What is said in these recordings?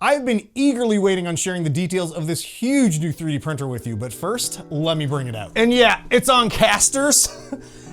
I've been eagerly waiting on sharing the details of this huge new 3D printer with you, but first, let me bring it out. And yeah, it's on casters,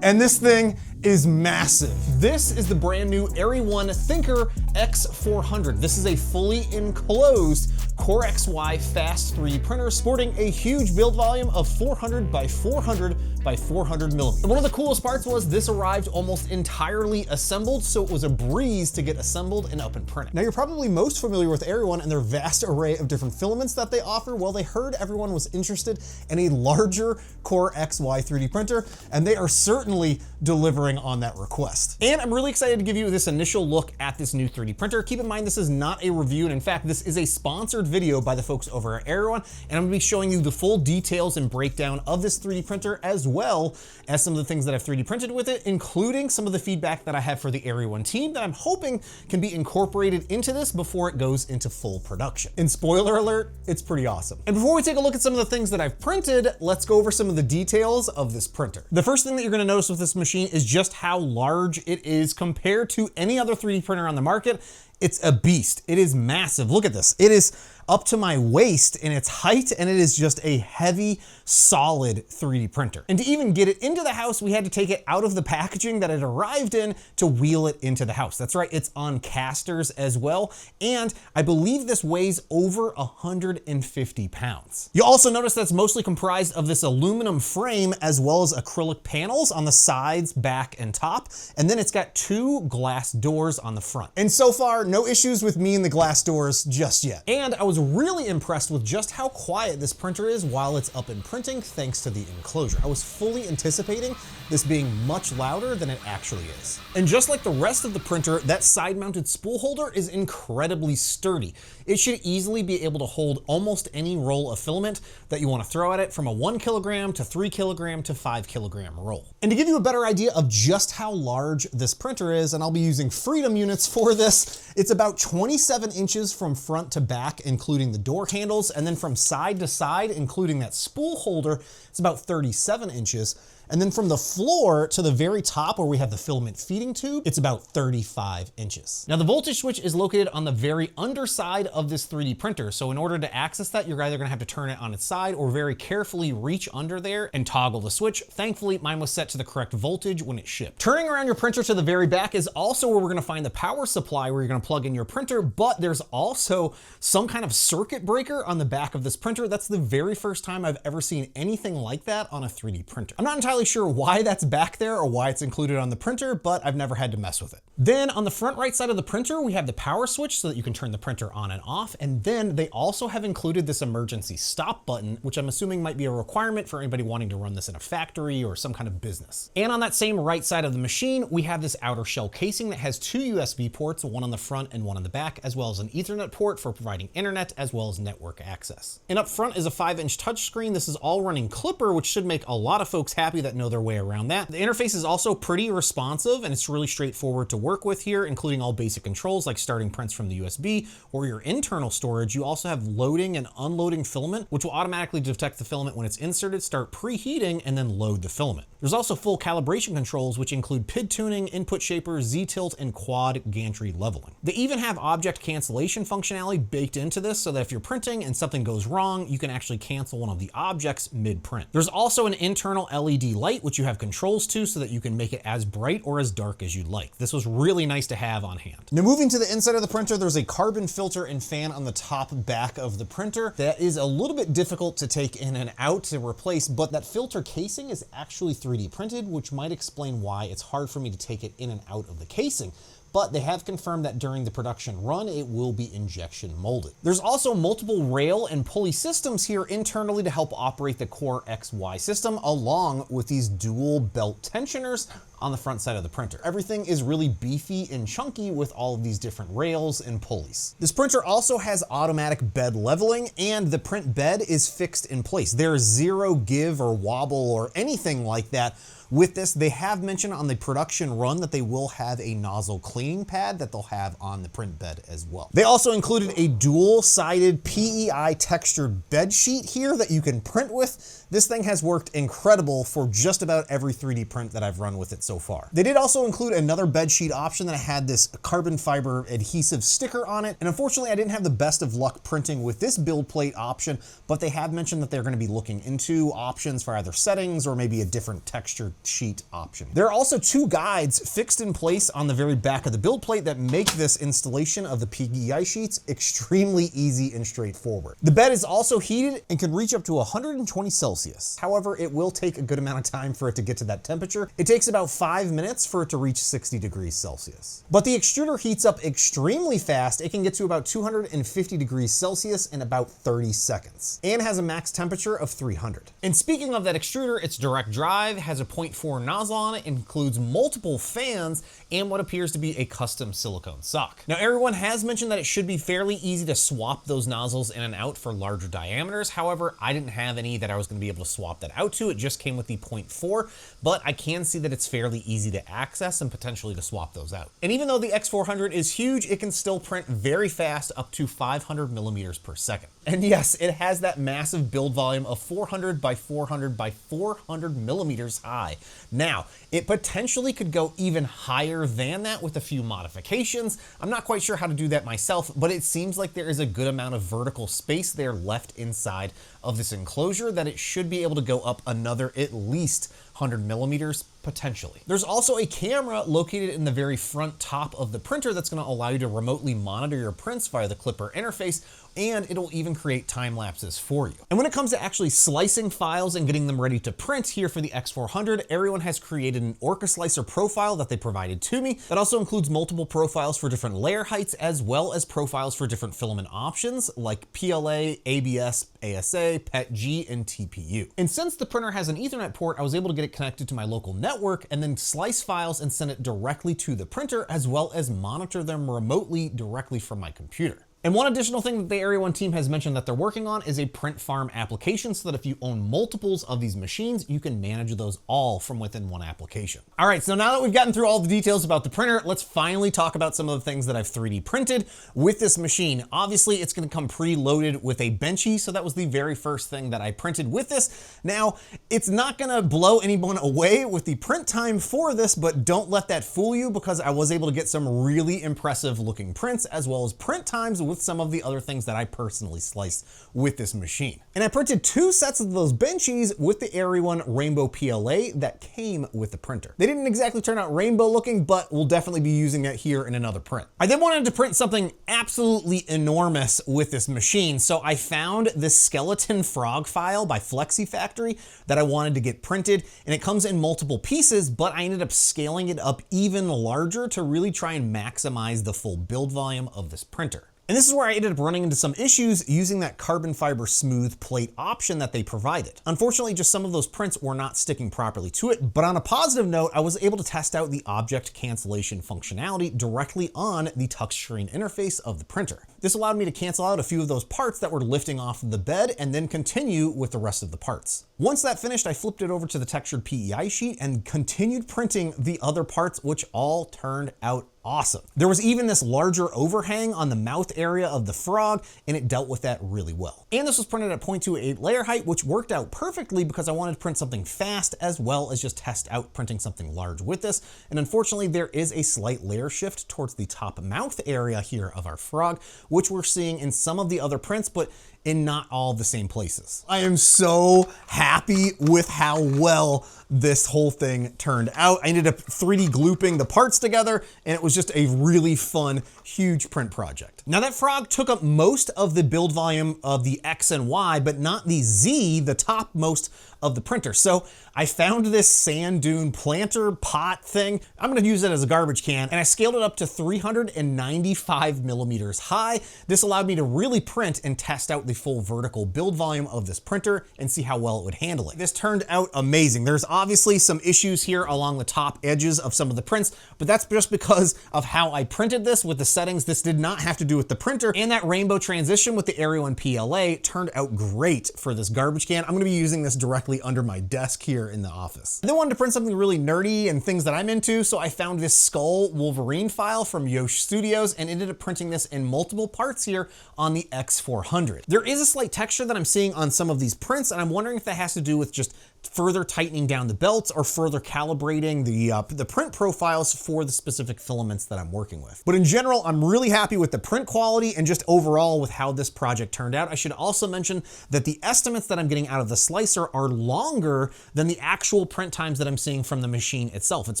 and this thing is massive. This is the brand new ERYONE Thinker X400. This is a fully enclosed CoreXY fast 3D printer sporting a huge build volume of 400 by 400 by 400 millimeters. One of the coolest parts was this arrived almost entirely assembled, so it was a breeze to get assembled and up and printed. Now you're probably most familiar with ERYONE and their vast array of different filaments that they offer. Well, they heard everyone was interested in a larger CoreXY 3D printer, and they are certainly delivering on that request. And I'm really excited to give you this initial look at this new 3D printer. Keep in mind, this is not a review, and in fact, this is a sponsored video by the folks over at ERYONE, and I'm gonna be showing you the full details and breakdown of this 3D printer, as well as some of the things that I've 3D printed with it, including some of the feedback that I have for the ERYONE team that I'm hoping can be incorporated into this before it goes into full production. And spoiler alert, it's pretty awesome. And before we take a look at some of the things that I've printed, let's go over some of the details of this printer. The first thing that you're gonna notice with this machine is just how large it is compared to any other 3D printer on the market. It's a beast. It is massive. Look at this. It is up to my waist in its height, and it is just a heavy, solid 3D printer. And to even get it into the house, we had to take it out of the packaging that it arrived in to wheel it into the house. That's right, it's on casters as well. And I believe this weighs over 150 pounds. You'll also notice that's mostly comprised of this aluminum frame as well as acrylic panels on the sides, back, and top. And then it's got 2 glass doors on the front. And so far, no issues with me and the glass doors just yet. And I was really impressed with just how quiet this printer is while it's up and printing thanks to the enclosure. I was fully anticipating this being much louder than it actually is. And just like the rest of the printer, that side-mounted spool holder is incredibly sturdy. It should easily be able to hold almost any roll of filament that you want to throw at it, from a 1 kilogram to 3 kilogram to 5 kilogram roll. And to give you a better idea of just how large this printer is, and I'll be using Freedom units for this, it's about 27 inches from front to back, including the door handles, and then from side to side, including that spool holder, it's about 37 inches. And then from the floor to the very top where we have the filament feeding tube, it's about 35 inches. Now the voltage switch is located on the very underside of this 3D printer. So in order to access that, you're either gonna have to turn it on its side or very carefully reach under there and toggle the switch. Thankfully, mine was set to the correct voltage when it shipped. Turning around your printer to the very back is also where we're gonna find the power supply where you're gonna plug in your printer, but there's also some kind of circuit breaker on the back of this printer. That's the very first time I've ever seen anything like that on a 3D printer. I'm not entirely sure why that's back there or why it's included on the printer, but I've never had to mess with it. Then on the front right side of the printer, we have the power switch so that you can turn the printer on and off. And then they also have included this emergency stop button, which I'm assuming might be a requirement for anybody wanting to run this in a factory or some kind of business. And on that same right side of the machine, we have this outer shell casing that has 2 USB ports, one on the front and one on the back, as well as an Ethernet port for providing internet as well as network access. And up front is a 5-inch touchscreen. This is all running Clipper, which should make a lot of folks happy that know their way around that. The interface is also pretty responsive, and it's really straightforward to work with here, including all basic controls like starting prints from the USB or your internal storage. You also have loading and unloading filament, which will automatically detect the filament when it's inserted, start preheating, and then load the filament. There's also full calibration controls, which include PID tuning, input shapers, Z-tilt, and quad gantry leveling. They even have object cancellation functionality baked into this so that if you're printing and something goes wrong, you can actually cancel one of the objects mid-print. There's also an internal LED light, which you have controls to so that you can make it as bright or as dark as you'd like. This was really nice to have on hand. Now moving to the inside of the printer, there's a carbon filter and fan on the top back of the printer that is a little bit difficult to take in and out to replace, but that filter casing is actually 3D printed, which might explain why it's hard for me to take it in and out of the casing. But they have confirmed that during the production run, it will be injection molded. There's also multiple rail and pulley systems here internally to help operate the CoreXY system, along with these dual belt tensioners on the front side of the printer. Everything is really beefy and chunky with all of these different rails and pulleys. This printer also has automatic bed leveling, and the print bed is fixed in place. There's zero give or wobble or anything like that With this, they have mentioned on the production run that they will have a nozzle cleaning pad that they'll have on the print bed as well. They also included a dual-sided PEI textured bed sheet here that you can print with. This thing has worked incredible for just about every 3D print that I've run with it so far. They did also include another bed sheet option that had this carbon fiber adhesive sticker on it, and unfortunately I didn't have the best of luck printing with this build plate option, but they have mentioned that they're going to be looking into options for either settings or maybe a different texture sheet option. There are also two guides fixed in place on the very back of the build plate that make this installation of the PEI sheets extremely easy and straightforward. The bed is also heated and can reach up to 120 Celsius. However, it will take a good amount of time for it to get to that temperature. It takes about 5 minutes for it to reach 60 degrees Celsius. But the extruder heats up extremely fast. It can get to about 250 degrees Celsius in about 30 seconds and has a max temperature of 300. And speaking of that extruder, it's direct drive, has a 0.4 nozzle on it, includes multiple fans, and what appears to be a custom silicone sock. Now, ERYONE has mentioned that it should be fairly easy to swap those nozzles in and out for larger diameters. However, I didn't have any that I was going to be able to swap that out to. It just came with the 0.4, but I can see that it's fairly easy to access and potentially to swap those out. And even though the X400 is huge, it can still print very fast, up to 500 millimeters per second. And yes, it has that massive build volume of 400 by 400 by 400 millimeters high. Now, it potentially could go even higher than that with a few modifications. I'm not quite sure how to do that myself, but it seems like there is a good amount of vertical space there left inside of this enclosure that it should be able to go up another at least 100 millimeters potentially. There's also a camera located in the very front top of the printer that's going to allow you to remotely monitor your prints via the Clipper interface, and it'll even create time lapses for you. And when it comes to actually slicing files and getting them ready to print here for the X400, ERYONE has created an Orca Slicer profile that they provided to me that also includes multiple profiles for different layer heights, as well as profiles for different filament options like PLA, ABS, ASA, PETG, and TPU. And since the printer has an Ethernet port, I was able to get it connected to my local network and then slice files and send it directly to the printer, as well as monitor them remotely directly from my computer. And one additional thing that the ERYONE team has mentioned that they're working on is a print farm application so that if you own multiples of these machines, you can manage those all from within one application. All right, so now that we've gotten through all the details about the printer, let's finally talk about some of the things that I've 3D printed with this machine. Obviously, it's gonna come preloaded with a benchy, so that was the very first thing that I printed with this. Now, it's not gonna blow anyone away with the print time for this, but don't let that fool you, because I was able to get some really impressive looking prints, as well as print times with some of the other things that I personally sliced with this machine. And I printed 2 sets of those benchies with the ERYONE Rainbow PLA that came with the printer. They didn't exactly turn out rainbow looking, but we'll definitely be using it here in another print. I then wanted to print something absolutely enormous with this machine, so I found this skeleton frog file by FlexiFactory that I wanted to get printed, and it comes in multiple pieces, but I ended up scaling it up even larger to really try and maximize the full build volume of this printer. And this is where I ended up running into some issues using that carbon fiber smooth plate option that they provided. Unfortunately, just some of those prints were not sticking properly to it, but on a positive note, I was able to test out the object cancellation functionality directly on the touchscreen interface of the printer. This allowed me to cancel out a few of those parts that were lifting off of the bed and then continue with the rest of the parts. Once that finished, I flipped it over to the textured PEI sheet and continued printing the other parts, which all turned out awesome. There was even this larger overhang on the mouth area of the frog, and it dealt with that really well. And this was printed at 0.28 layer height, which worked out perfectly because I wanted to print something fast as well as just test out printing something large with this. And unfortunately, there is a slight layer shift towards the top mouth area here of our frog, which we're seeing in some of the other prints, but in not all the same places. I am so happy with how well this whole thing turned out. I ended up 3D glooping the parts together, and it was just a really fun, huge print project. Now that frog took up most of the build volume of the X and Y, but not the Z, the topmost of the printer. So I found this sand dune planter pot thing. I'm gonna use it as a garbage can, and I scaled it up to 395 millimeters high. This allowed me to really print and test out the full vertical build volume of this printer and see how well it would handle it. This turned out amazing. There's obviously some issues here along the top edges of some of the prints, but that's just because of how I printed this with the settings. This did not have to do with the printer, and that rainbow transition with the ERYONE PLA turned out great for this garbage can. I'm gonna be using this directly under my desk here in the office. I then wanted to print something really nerdy and things that I'm into, so I found this Skull Wolverine file from Yosh Studios and ended up printing this in multiple parts here on the X400. There is a slight texture that I'm seeing on some of these prints, and I'm wondering if that has to do with just further tightening down the belts or further calibrating the print profiles for the specific filaments that I'm working with. But in general, I'm really happy with the print quality and just overall with how this project turned out. I should also mention that the estimates that I'm getting out of the slicer are longer than the actual print times that I'm seeing from the machine itself. It's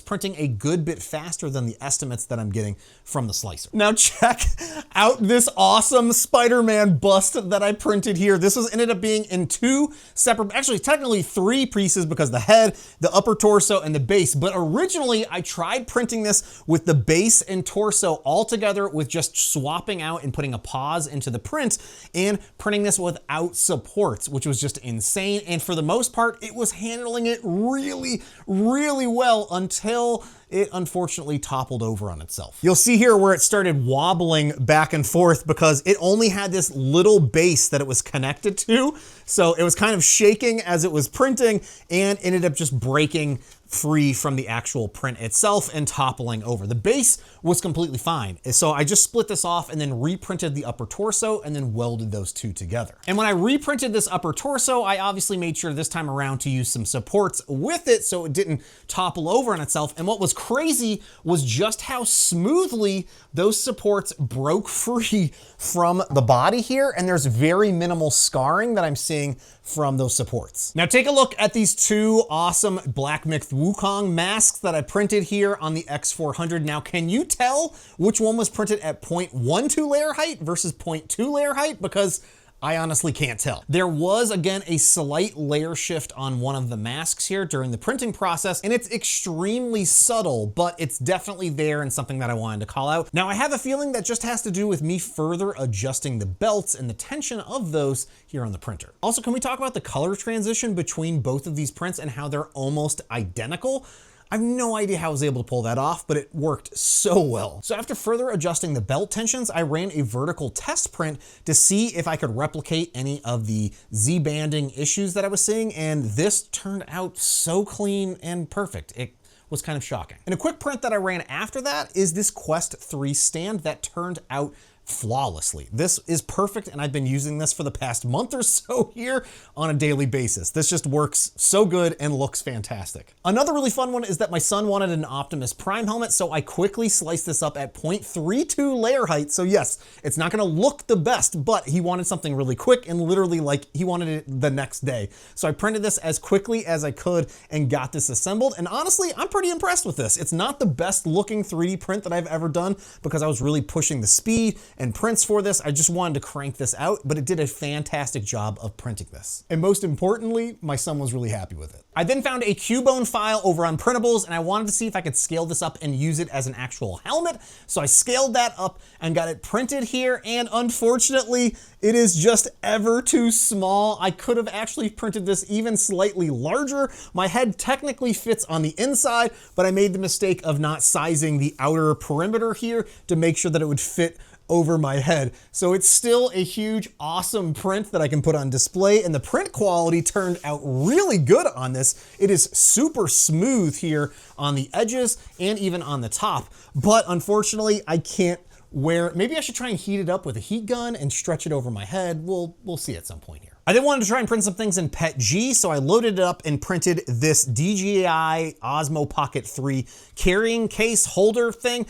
printing a good bit faster than the estimates that I'm getting from the slicer. Now check out this awesome Spider-Man bust that I printed here. This ended up being in two separate, actually technically three pieces, because the head, the upper torso, and the base. But originally I tried printing this with the base and torso all together, with just swapping out and putting a pause into the print and printing this without supports, which was just insane. And for the most part, it was handling it really, really well until it unfortunately toppled over on itself. You'll see here where it started wobbling back and forth because it only had this little base that it was connected to. So it was kind of shaking as it was printing and ended up just breaking free from the actual print itself and toppling over. The base was completely fine. So I just split this off and then reprinted the upper torso and then welded those two together. And when I reprinted this upper torso, I obviously made sure this time around to use some supports with it so it didn't topple over on itself. And what was crazy was just how smoothly those supports broke free from the body here. And there's very minimal scarring that I'm seeing from those supports. Now take a look at these two awesome black mixed Wukong masks that I printed here on the X400. Now, can you tell which one was printed at 0.12 layer height versus 0.2 layer height? Because I honestly can't tell. There was, again, a slight layer shift on one of the masks here during the printing process, and it's extremely subtle, but it's definitely there and something that I wanted to call out. Now, I have a feeling that just has to do with me further adjusting the belts and the tension of those here on the printer. Also, can we talk about the color transition between both of these prints and how they're almost identical? I have no idea how I was able to pull that off, but it worked so well. So after further adjusting the belt tensions, I ran a vertical test print to see if I could replicate any of the Z-banding issues that I was seeing, and this turned out so clean and perfect. It was kind of shocking. And a quick print that I ran after that is this Quest 3 stand that turned out flawlessly. This is perfect, and I've been using this for the past month or so here on a daily basis. This just works so good and looks fantastic. Another really fun one is that my son wanted an Optimus Prime helmet, so I quickly sliced this up at 0.32 layer height. So yes, it's not gonna look the best, but he wanted something really quick and literally like he wanted it the next day. So I printed this as quickly as I could and got this assembled. And honestly, I'm pretty impressed with this. It's not the best looking 3D print that I've ever done because I was really pushing the speed and prints for this. I just wanted to crank this out, but it did a fantastic job of printing this. And most importantly, my son was really happy with it. I then found a Cubone file over on Printables, and I wanted to see if I could scale this up and use it as an actual helmet. So I scaled that up and got it printed here, and unfortunately, it is just ever too small. I could have actually printed this even slightly larger. My head technically fits on the inside, but I made the mistake of not sizing the outer perimeter here to make sure that it would fit over my head. So it's still a huge, awesome print that I can put on display, and the print quality turned out really good on this. It is super smooth here on the edges and even on the top, but unfortunately I can't wear it. Maybe I should try and heat it up with a heat gun and stretch it over my head. We'll see at some point here. I then wanted to try and print some things in PETG, so I loaded it up and printed this DJI Osmo Pocket 3 carrying case holder thing.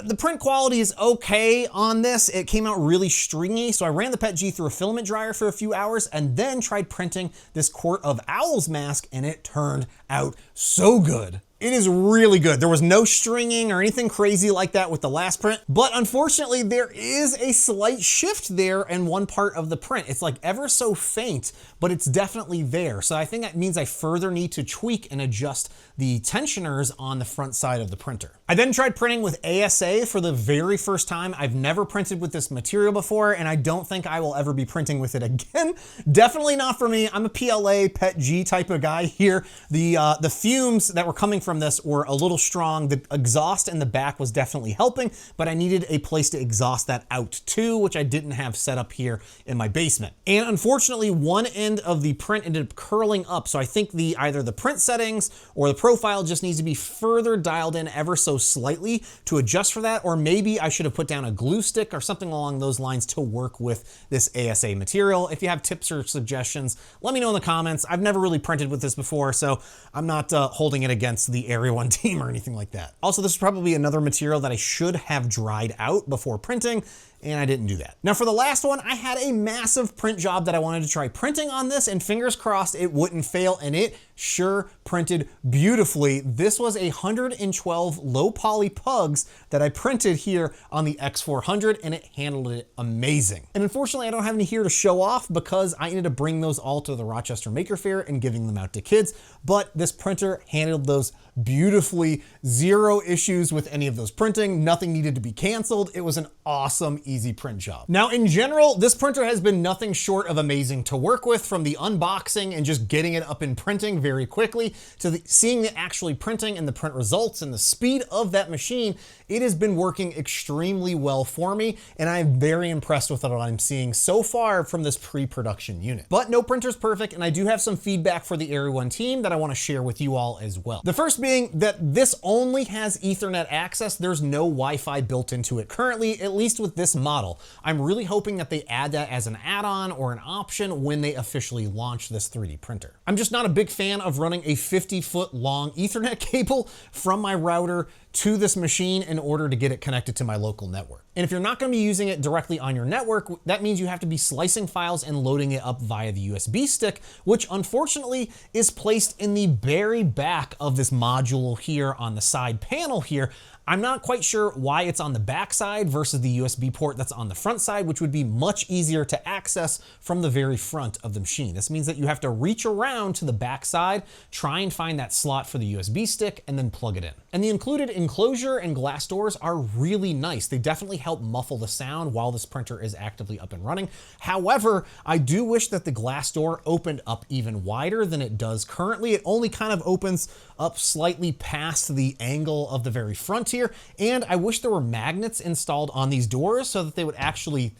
The print quality is okay on this. It came out really stringy, so I ran the PETG through a filament dryer for a few hours and then tried printing this Court of Owls mask, and it turned out so good. It is really good. There was no stringing or anything crazy like that with the last print, but unfortunately there is a slight shift there in one part of the print. It's like ever so faint, but it's definitely there. So I think that means I further need to tweak and adjust the tensioners on the front side of the printer. I then tried printing with ASA ASA for the very first time. I've never printed with this material before, and I don't think I will ever be printing with it again. Definitely not for me. I'm a PLA Pet G type of guy here. The fumes that were coming from this were a little strong. The exhaust in the back was definitely helping, but I needed a place to exhaust that out too, which I didn't have set up here in my basement. And unfortunately, one end of the print ended up curling up, so I think either the print settings or the profile just needs to be further dialed in ever so slightly to adjust for that, or maybe I should have put down a glue stick or something along those lines to work with this ASA material. If you have tips or suggestions, let me know in the comments. I've never really printed with this before, so I'm not holding it against the ERYONE team or anything like that. Also, this is probably another material that I should have dried out before printing, and I didn't do that. Now for the last one, I had a massive print job that I wanted to try printing on this, and fingers crossed it wouldn't fail, and it sure printed beautifully. This was 112 low poly pugs that I printed here on the X400, and it handled it amazing. And unfortunately, I don't have any here to show off because I ended up bringing those all to the Rochester Maker Faire and giving them out to kids, but this printer handled those beautifully. Zero issues with any of those printing. Nothing needed to be canceled. It was an awesome, easy print job. Now, in general, this printer has been nothing short of amazing to work with, from the unboxing and just getting it up and printing very quickly to seeing it actually printing and the print results and the speed of that machine. It has been working extremely well for me, and I am very impressed with what I'm seeing so far from this pre-production unit. But no printer's perfect, and I do have some feedback for the ERYONE team that I want to share with you all as well. The first being that this only has Ethernet access. There's no Wi-Fi built into it currently, at least with this model. I'm really hoping that they add that as an add-on or an option when they officially launch this 3D printer. I'm just not a big fan of running a 50-foot long Ethernet cable from my router to this machine in order to get it connected to my local network. And if you're not going to be using it directly on your network, that means you have to be slicing files and loading it up via the USB stick, which unfortunately is placed in the very back of this module here on the side panel here. I'm not quite sure why it's on the back side versus the USB port that's on the front side, which would be much easier to access from the very front of the machine. This means that you have to reach around to the back side, try and find that slot for the USB stick, and then plug it in. And the included enclosure and glass doors are really nice. They definitely help muffle the sound while this printer is actively up and running. However, I do wish that the glass door opened up even wider than it does currently. It only kind of opens up slightly past the angle of the very front here. And I wish there were magnets installed on these doors so that they would actually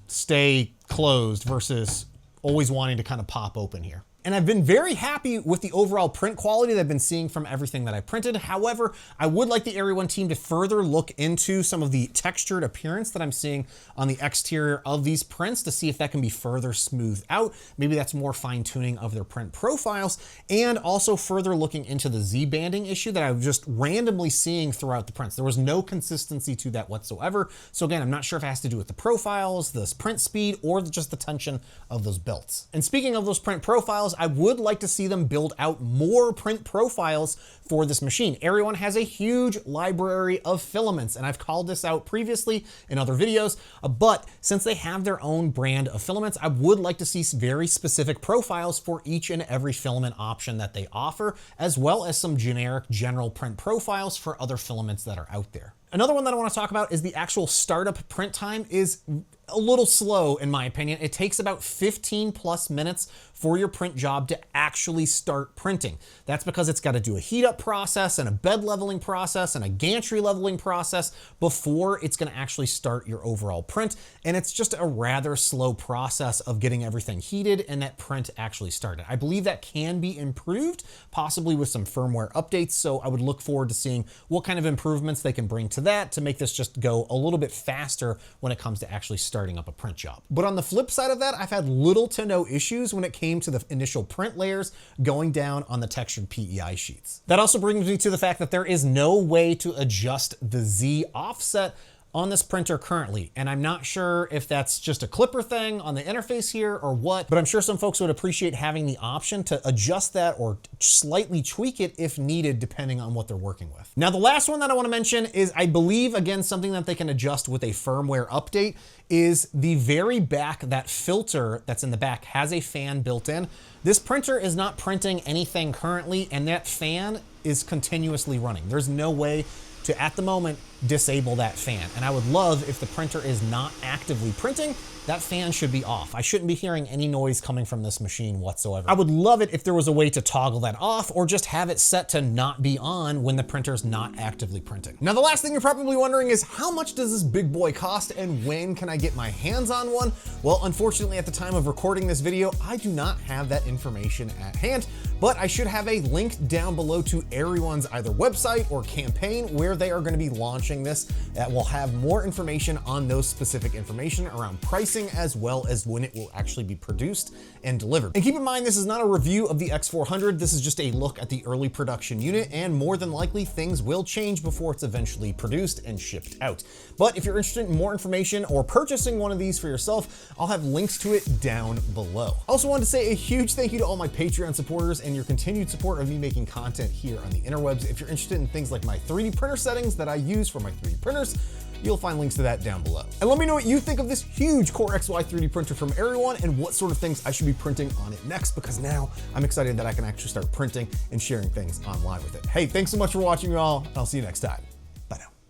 stay closed versus always wanting to kind of pop open here. And I've been very happy with the overall print quality that I've been seeing from everything that I printed. However, I would like the ERYONE team to further look into some of the textured appearance that I'm seeing on the exterior of these prints to see if that can be further smoothed out. Maybe that's more fine tuning of their print profiles, and also further looking into the Z banding issue that I was just randomly seeing throughout the prints. There was no consistency to that whatsoever. So again, I'm not sure if it has to do with the profiles, the print speed, or just the tension of those belts. And speaking of those print profiles, I would like to see them build out more print profiles for this machine. ERYONE has a huge library of filaments, and I've called this out previously in other videos, but since they have their own brand of filaments, I would like to see very specific profiles for each and every filament option that they offer, as well as some generic general print profiles for other filaments that are out there. Another one that I want to talk about is the actual startup print time is a little slow in my opinion. It takes about 15 plus minutes for your print job to actually start printing. That's because it's got to do a heat up process and a bed leveling process and a gantry leveling process before it's going to actually start your overall print. And it's just a rather slow process of getting everything heated and that print actually started. I believe that can be improved, possibly with some firmware updates. So I would look forward to seeing what kind of improvements they can bring to that to make this just go a little bit faster when it comes to actually starting up a print job. But on the flip side of that, I've had little to no issues when it came to the initial print layers going down on the textured PEI sheets. That also brings me to the fact that there is no way to adjust the Z offset on this printer currently. And I'm not sure if that's just a clipper thing on the interface here or what, but I'm sure some folks would appreciate having the option to adjust that or slightly tweak it if needed, depending on what they're working with. Now, the last one that I want to mention is, I believe, again, something that they can adjust with a firmware update is the very back, that filter that's in the back has a fan built in. This printer is not printing anything currently, and that fan is continuously running. There's no way to, at the moment, disable that fan. And I would love if the printer is not actively printing, that fan should be off. I shouldn't be hearing any noise coming from this machine whatsoever. I would love it if there was a way to toggle that off or just have it set to not be on when the printer's not actively printing. Now, the last thing you're probably wondering is how much does this big boy cost and when can I get my hands on one? Well, unfortunately, at the time of recording this video, I do not have that information at hand, but I should have a link down below to ERYONE's either website or campaign where they are going to be launching this that will have more information on those specific information around pricing as well as when it will actually be produced and delivered. And keep in mind, this is not a review of the X400. This is just a look at the early production unit, and more than likely things will change before it's eventually produced and shipped out. But if you're interested in more information or purchasing one of these for yourself, I'll have links to it down below. I also wanted to say a huge thank you to all my Patreon supporters and your continued support of me making content here on the interwebs. If you're interested in things like my 3D printer settings that I use for my 3D printers, you'll find links to that down below. And let me know what you think of this huge CoreXY 3D printer from ERYONE and what sort of things I should be printing on it next, because now I'm excited that I can actually start printing and sharing things online with it. Hey, thanks so much for watching, y'all. I'll see you next time.